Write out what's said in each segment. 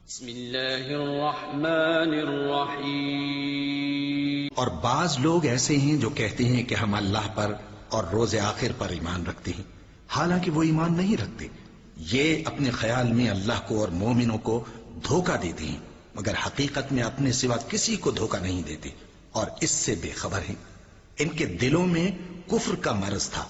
بسم اللہ الرحمن الرحیم۔ اور بعض لوگ ایسے ہیں جو کہتے ہیں کہ ہم اللہ پر اور روز آخر پر ایمان رکھتے ہیں، حالانکہ وہ ایمان نہیں رکھتے۔ یہ اپنے خیال میں اللہ کو اور مومنوں کو دھوکہ دیتے ہیں، مگر حقیقت میں اپنے سوا کسی کو دھوکہ نہیں دیتے اور اس سے بے خبر ہیں۔ ان کے دلوں میں کفر کا مرض تھا،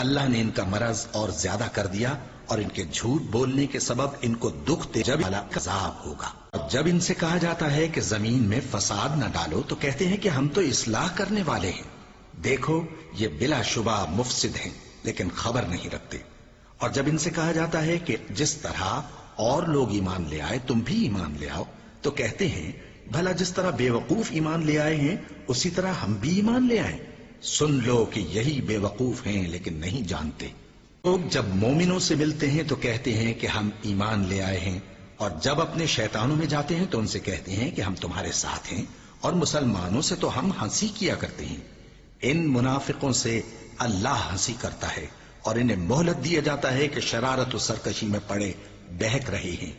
اللہ نے ان کا مرض اور زیادہ کر دیا، اور ان کے جھوٹ بولنے کے سبب ان کو دکھ دے جب عذاب ہوگا۔ اور جب ان سے کہا جاتا ہے کہ زمین میں فساد نہ ڈالو تو کہتے ہیں کہ ہم تو اصلاح کرنے والے ہیں۔ دیکھو یہ بلا شبہ مفسد ہیں لیکن خبر نہیں رکھتے۔ اور جب ان سے کہا جاتا ہے کہ جس طرح اور لوگ ایمان لے آئے تم بھی ایمان لے آؤ تو کہتے ہیں بھلا جس طرح بے وقوف ایمان لے آئے ہیں اسی طرح ہم بھی ایمان لے آئیں۔ سن لو کہ یہی بے وقوف ہیں لیکن نہیں جانتے۔ لوگ جب مومنوں سے ملتے ہیں تو کہتے ہیں کہ ہم ایمان لے آئے ہیں، اور جب اپنے شیطانوں میں جاتے ہیں تو ان سے کہتے ہیں کہ ہم تمہارے ساتھ ہیں، اور مسلمانوں سے تو ہم ہنسی کیا کرتے ہیں۔ ان منافقوں سے اللہ ہنسی کرتا ہے اور انہیں مہلت دیا جاتا ہے کہ شرارت و سرکشی میں پڑے بہک رہے ہیں۔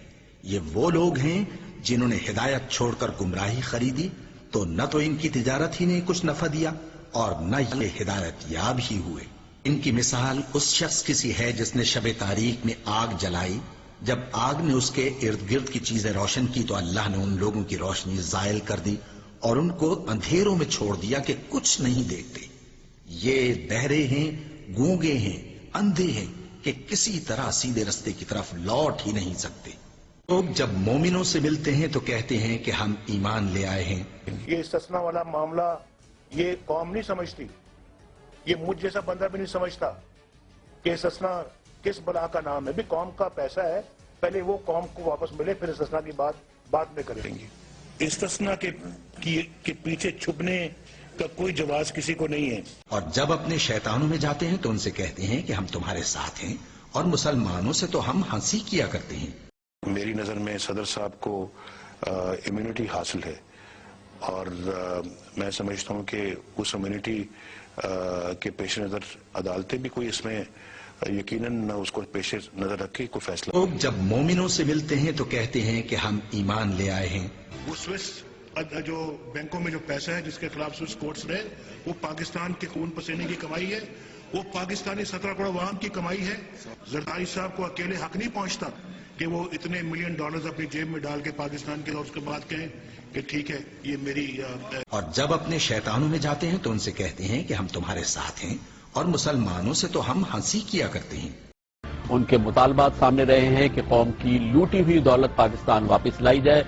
یہ وہ لوگ ہیں جنہوں نے ہدایت چھوڑ کر گمراہی خریدی، تو نہ تو ان کی تجارت ہی نے کچھ نفع دیا اور نہ یہ ہدایت یاب ہی ہوئے۔ ان کی مثال اس شخص کی سی ہے جس نے شب تاریک میں آگ جلائی، جب آگ نے اس کے ارد گرد کی چیزیں روشن کی تو اللہ نے ان لوگوں کی روشنی زائل کر دی اور ان کو اندھیروں میں چھوڑ دیا کہ کچھ نہیں دیکھتے۔ یہ بہرے ہیں، گونگے ہیں، اندھے ہیں کہ کسی طرح سیدھے رستے کی طرف لوٹ ہی نہیں سکتے۔ لوگ جب مومنوں سے ملتے ہیں تو کہتے ہیں کہ ہم ایمان لے آئے ہیں۔ یہ استثناء والا معاملہ یہ قوم نہیں سمجھتی، یہ مجھ جیسا بندہ بھی نہیں سمجھتا کہ استثناء کس بلا کا نام ہے۔ بھی قوم کا پیسہ ہے، پہلے وہ قوم کو واپس ملے، پھر استثناء کی بات بعد میں کریں گے۔ استثناء کے پیچھے چھپنے کا کوئی جواز کسی کو نہیں ہے۔ اور جب اپنے شیطانوں میں جاتے ہیں تو ان سے کہتے ہیں کہ ہم تمہارے ساتھ ہیں، اور مسلمانوں سے تو ہم ہنسی کیا کرتے ہیں۔ میری نظر میں صدر صاحب کو امیونٹی حاصل ہے، اور میں سمجھتا ہوں کہ اس امیونٹی کے پیش نظر عدالتیں بھی کوئی اس میں یقیناً اس کو پیش نظر رکھے کوئی فیصلہ۔ لوگ جب مومنوں سے ملتے ہیں تو کہتے ہیں کہ ہم ایمان لے آئے ہیں۔ وہ سوئس جو بینکوں میں جو پیسہ ہے جس کے خلاف سوئس کورٹس رہے، وہ پاکستان کے خون پسینے کی کمائی ہے، وہ پاکستانی 17 کروڑ عوام کی کمائی ہے۔ زرداری صاحب کو اکیلے حق نہیں پہنچتا کہ وہ اتنے ملین ڈالرز اپنی جیب میں ڈال کے پاکستان کے، اور اس کے بعد کہیں کہ ٹھیک ہے یہ میری۔ اور جب اپنے شیطانوں میں جاتے ہیں تو ان سے کہتے ہیں کہ ہم تمہارے ساتھ ہیں، اور مسلمانوں سے تو ہم ہنسی کیا کرتے ہیں۔ ان کے مطالبات سامنے رہے ہیں کہ قوم کی لوٹی ہوئی دولت پاکستان واپس لائی جائے۔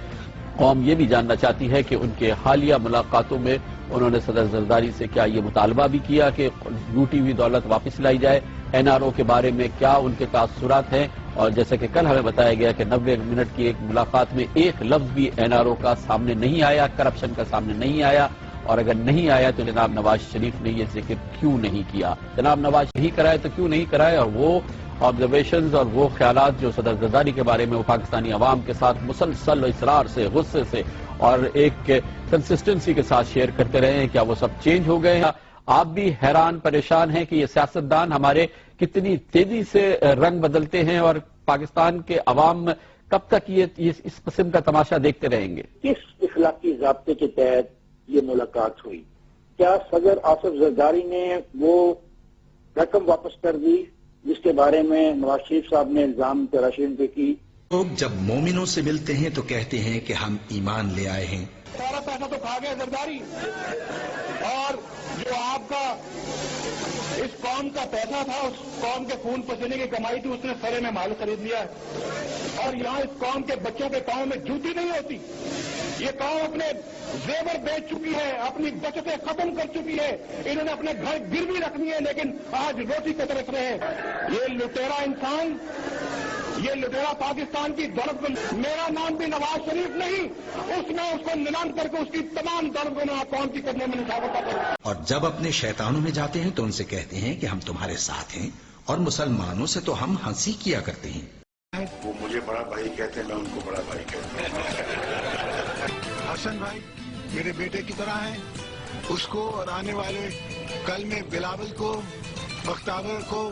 قوم یہ بھی جاننا چاہتی ہے کہ ان کے حالیہ ملاقاتوں میں انہوں نے صدر زرداری سے کیا یہ مطالبہ بھی کیا کہ لوٹی ہوئی دولت واپس لائی جائے، این آر او کے بارے میں کیا ان کے تاثرات ہیں۔ اور جیسا کہ کل ہمیں بتایا گیا کہ 90 منٹ کی ایک ملاقات میں ایک لفظ بھی این آر او کا سامنے نہیں آیا، کرپشن کا سامنے نہیں آیا، اور اگر نہیں آیا تو جناب نواز شریف نے یہ ذکر کیوں نہیں کیا۔ جناب نواز نہیں کرائے تو کیوں نہیں کرائے، اور وہ آبزرویشنز اور وہ خیالات جو صدر زرداری کے بارے میں وہ پاکستانی عوام کے ساتھ مسلسل اصرار سے، غصے سے اور ایک کنسسٹنسی کے ساتھ شیئر کرتے رہے ہیں، کیا وہ سب چینج ہو گئے ہیں؟ آپ بھی حیران پریشان ہیں کہ یہ سیاستدان ہمارے کتنی تیزی سے رنگ بدلتے ہیں، اور پاکستان کے عوام کب تک یہ اس قسم کا تماشا دیکھتے رہیں گے؟ کس اخلاقی ضابطے کے تحت یہ ملاقات ہوئی؟ کیا صدر آصف زرداری نے وہ رقم واپس کر دی جس کے بارے میں نواز شریف صاحب نے الزام تراشین پہ کی؟ لوگ جب مومنوں سے ملتے ہیں تو کہتے ہیں کہ ہم ایمان لے آئے ہیں۔ سارا پیسہ تو کھا گیا زرداری، اور جو آپ کا اس قوم کا پیسہ تھا، اس قوم کے خون پسینے کی کمائی تھی، اس نے سرے میں مال خرید لیا ہے، اور یہاں اس قوم کے بچوں کے پاؤں میں جوتی نہیں ہوتی۔ یہ قوم اپنے زیور بیچ چکی ہے، اپنی بچتیں ختم کر چکی ہے، انہوں نے اپنے گھر گروی رکھنی ہے، لیکن آج روٹی کی طرف رہے۔ یہ لٹیرا انسان، یہ لٹیرا پاکستان کی دولت کو، میرا نام بھی نواز شریف نہیں، اس میں اس کو نیلام کر کے اس کی تمام دولت کو قوم کی کرنے میں نشاورتا کروں۔ اور جب اپنے شیطانوں میں جاتے ہیں تو ان سے کہتے ہیں کہ ہم تمہارے ساتھ ہیں، اور مسلمانوں سے تو ہم ہنسی کیا کرتے ہیں۔ وہ مجھے بڑا بھائی کہتے ہیں، میں ان کو بڑا بھائی کہتا ہوں۔ حسن بھائی میرے بیٹے کی طرح ہیں، اس کو اور آنے والے کل میں بلاول کو، بختاور کو،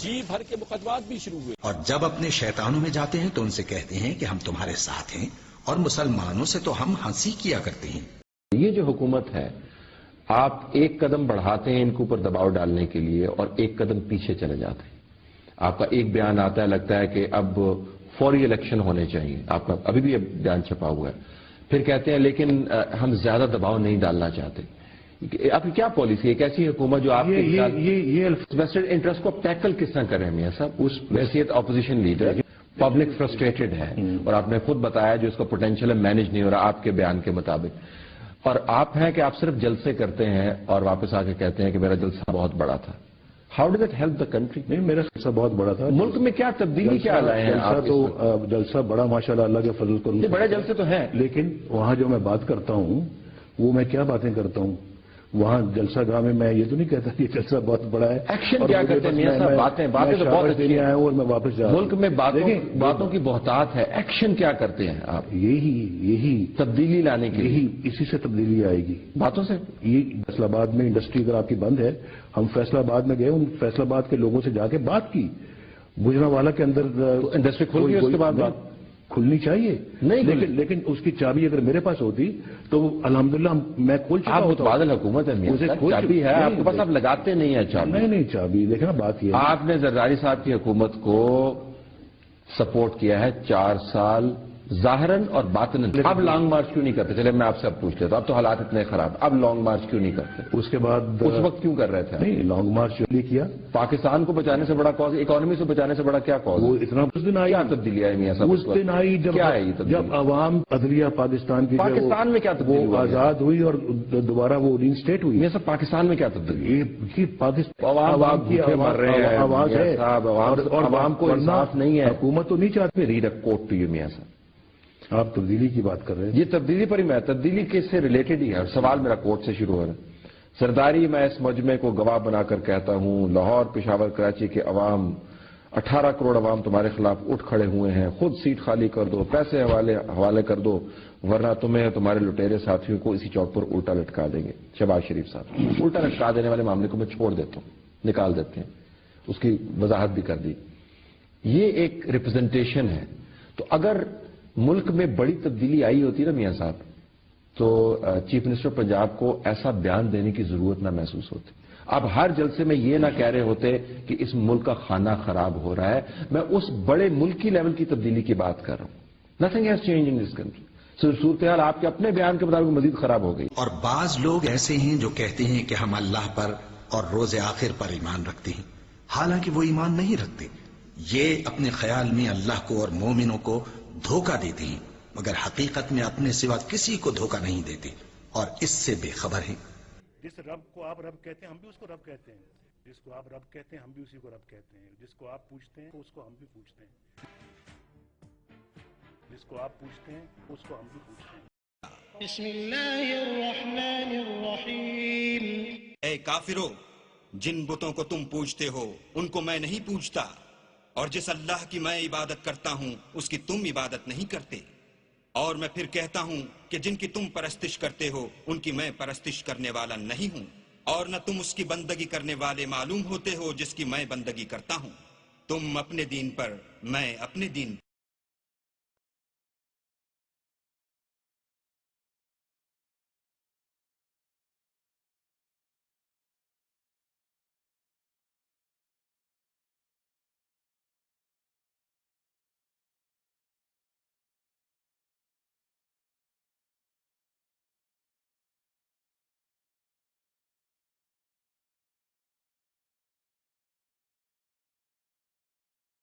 جی بھر کے مقدمات بھی شروع ہوئے. اور جب اپنے شیطانوں میں جاتے ہیں تو ان سے کہتے ہیں کہ ہم تمہارے ساتھ ہیں اور مسلمانوں سے تو ہم ہنسی کیا کرتے ہیں. یہ جو حکومت ہے، آپ ایک قدم بڑھاتے ہیں ان کے اوپر دباؤ ڈالنے کے لیے اور ایک قدم پیچھے چلے جاتے ہیں. آپ کا ایک بیان آتا ہے، لگتا ہے کہ اب فوری الیکشن ہونے چاہیے، آپ کا ابھی بھی بیان چھپا ہوا ہے. پھر کہتے ہیں لیکن ہم زیادہ دباؤ نہیں ڈالنا چاہتے. آپ کی کیا پالیسی ہے؟ ایک ایسی حکومت جو آپ یہ ویسٹڈ انٹرسٹ کو ٹیکل کس طرح کر رہے ہیں میاں صاحب؟ اس حیثیت اپوزیشن لیڈر پبلک فرسٹریٹڈ ہے اور آپ نے خود بتایا جو اس کا پوٹینشیل مینج نہیں ہو رہا آپ کے بیان کے مطابق. اور آپ ہیں کہ آپ صرف جلسے کرتے ہیں اور واپس آ کے کہتے ہیں کہ میرا جلسہ بہت بڑا تھا. How does it help the country? نہیں، میرا جلسہ بہت بڑا تھا. ملک میں کیا تبدیلی کیا لائے ہیں آپ؟ تو جلسہ بڑا ماشاءاللہ اللہ کے فضل کو بڑے جلسے تو ہیں، لیکن وہاں جو میں بات کرتا ہوں وہ میں کیا باتیں کرتا ہوں وہاں جلسہ گاہ میں. میں یہ تو نہیں کہتا کہ جلسہ بہت بڑا ہے. ایکشن کیا کرتے ہیں میاں صاحب؟ باتیں تو بہت اچھی آیا ہوں اور میں واپس جا رہا ہوں. ملک میں باتوں کی بہتات ہے، ایکشن کیا کرتے ہیں آپ؟ یہی تبدیلی لانے کے لیے اسی سے تبدیلی آئے گی، باتوں سے. یہ فیصل آباد میں انڈسٹری اگر آپ کی بند ہے، ہم فیصل آباد میں گئے، ان فیصل آباد کے لوگوں سے جا کے بات کی. گجرانوالہ کے اندر انڈسٹری کھل گئی، اس کے بعد کھلنی چاہیے نہیں، لیکن اس کی چابی اگر میرے پاس ہوتی تو الحمدللہ میں کھول چکا ہوتا. بادل حکومت ہے، چابی ہے آپ کے پاس، آپ لگاتے نہیں ہیں چابی. نہیں چابی دیکھنا بات یہ آپ نے زرداری صاحب کی حکومت کو سپورٹ کیا ہے 4 سال ظاہراً اور باطناً. اب لانگ مارچ کیوں نہیں کرتے؟ چلے میں آپ سے اب پوچھ لیتا ہوں، اب تو حالات اتنے خراب، اب لانگ مارچ کیوں نہیں کرتے؟ اس کے بعد اس وقت کیوں کر رہے تھے؟ نہیں، لانگ مارچ کیا پاکستان کو بچانے سے بڑا کاز، اکانومی سے بچانے سے بڑا کیا کاز؟ وہ اتنا اس دن آئی تبدیلی آئی میاں صاحب؟ اس دن آئی جب عوام عدلیہ پاکستان کی پاکستان میں کیا تبدیلی وہ آزاد ہوئی اور دوبارہ وہ ری اسٹیٹ ہوئی. یہ سب پاکستان میں کیا تبدیلی؟ یہ پاکستان عوام کی آواز ہے اور عوام کو انصاف نہیں ہے. حکومت تو نہیں چاہتی. Read a quote to you میاں صاحب. آپ تبدیلی کی بات کر رہے ہیں. یہ تبدیلی پر ہی میں تبدیلی کس سے ریلیٹڈ ہی ہے. سوال میرا کوٹ سے شروع ہو رہا ہے. زرداری میں اس مجمع کو گواہ بنا کر کہتا ہوں، لاہور، پشاور، کراچی کے عوام 18 کروڑ عوام تمہارے خلاف اٹھ کھڑے ہوئے ہیں. خود سیٹ خالی کر دو، پیسے حوالے کر دو، ورنہ تمہیں تمہارے لٹیرے ساتھیوں کو اسی چوک پر الٹا لٹکا دیں گے. شہباز شریف صاحب الٹا لٹکا دینے والے معاملے کو میں چھوڑ دیتا ہوں، نکال دیتے ہیں، اس کی وضاحت بھی کر دی. یہ ایک ریپرزنٹیشن ہے. تو اگر ملک میں بڑی تبدیلی آئی ہوتی نا میاں صاحب تو چیف منسٹر پنجاب کو ایسا بیان دینے کی ضرورت نہ محسوس ہوتی. اب ہر جلسے میں یہ نہ کہہ رہے ہوتے کہ اس ملک کا کھانا خراب ہو رہا ہے. میں اس بڑے ملکی لیول کی تبدیلی کی بات کر رہا ہوں. Nothing has change in this country. صورتحال آپ کے اپنے بیان کے مطابق مزید خراب ہو گئی. اور بعض لوگ ایسے ہیں جو کہتے ہیں کہ ہم اللہ پر اور روز آخر پر ایمان رکھتے ہیں، حالانکہ وہ ایمان نہیں رکھتے. یہ اپنے خیال میں اللہ کو اور مومنوں کو دھوکہ دیتے ہیں، مگر حقیقت میں اپنے سوا کسی کو دھوکہ نہیں دیتے اور اس سے بے خبر ہیں. جس رب کو آپ رب کہتے ہیں ہم بھی اس کو رب کہتے ہیں، جس کو آپ رب کہتے ہیں ہم بھی اسی کو رب کہتے ہیں، جس کو آپ پوچھتے ہیں اس کو ہم بھی پوچھتے ہیں، جس کو آپ پوچھتے ہیں اس کو ہم بھی پوچھتے ہیں. بسم اللہ الرحمن الرحیم. اے کافرو، جن بتوں کو تم پوجتے ہو ان کو میں نہیں پوجتا، اور جس اللہ کی میں عبادت کرتا ہوں اس کی تم عبادت نہیں کرتے. اور میں پھر کہتا ہوں کہ جن کی تم پرستش کرتے ہو ان کی میں پرستش کرنے والا نہیں ہوں، اور نہ تم اس کی بندگی کرنے والے معلوم ہوتے ہو جس کی میں بندگی کرتا ہوں. تم اپنے دین پر، میں اپنے دین پر.